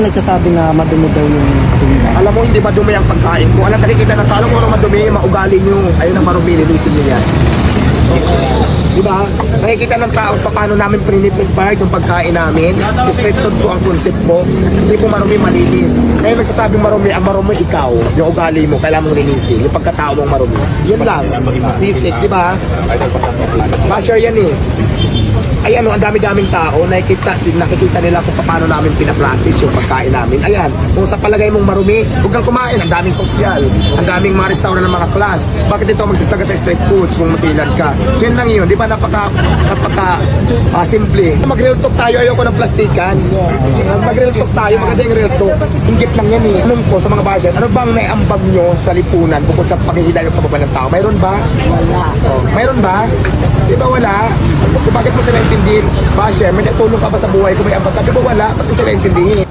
Nagsasabi na madumi daw yung tindahan. Alam mo, hindi madumi ang pagkain mo. Alam, nakikita ng tao, alam mo kung madumi, maugali nyo. Ayun ang marumi, linisin nyo yan. Diba? Nakikita ng tao paano namin prepare yung pagkain namin. Straight food ko ang concept mo. Hindi po marumi, malinis. Kaya nagsasabing marumi, ang marumi ikaw. Yung ugali mo, kailangan mong linisin. Yung pagkatao mong marumi. Yun lang. Basic, diba? Basher yan eh. Ay ano, ang dami-daming tao, nakikita nila kung paano namin pinaklasis yung pagkain namin. Ayan, kung sa palagay mong marumi, huwag kang kumain, ang daming sosyal, ang daming mga restaurant ng mga class. Bakit ito magtsatsaga sa street foods kung masilad ka? So yun lang yun, di ba simple. Mag-real talk tayo, ayoko ng plastikan. Mag-real talk tayo, maganda yung real talk. Inggit lang yan eh. Anong ko sa mga basher, ano bang naiambag nyo sa lipunan bukod sa paghihila ng pababa ng tao? Mayroon ba? Wala. Oh, mayroon ba? Di ba wala? So bakit mo sila intindihin? Basher, may natulong ka ba sa buhay kung may ambag ka? Di ba wala? Bakit mo sila intindihin?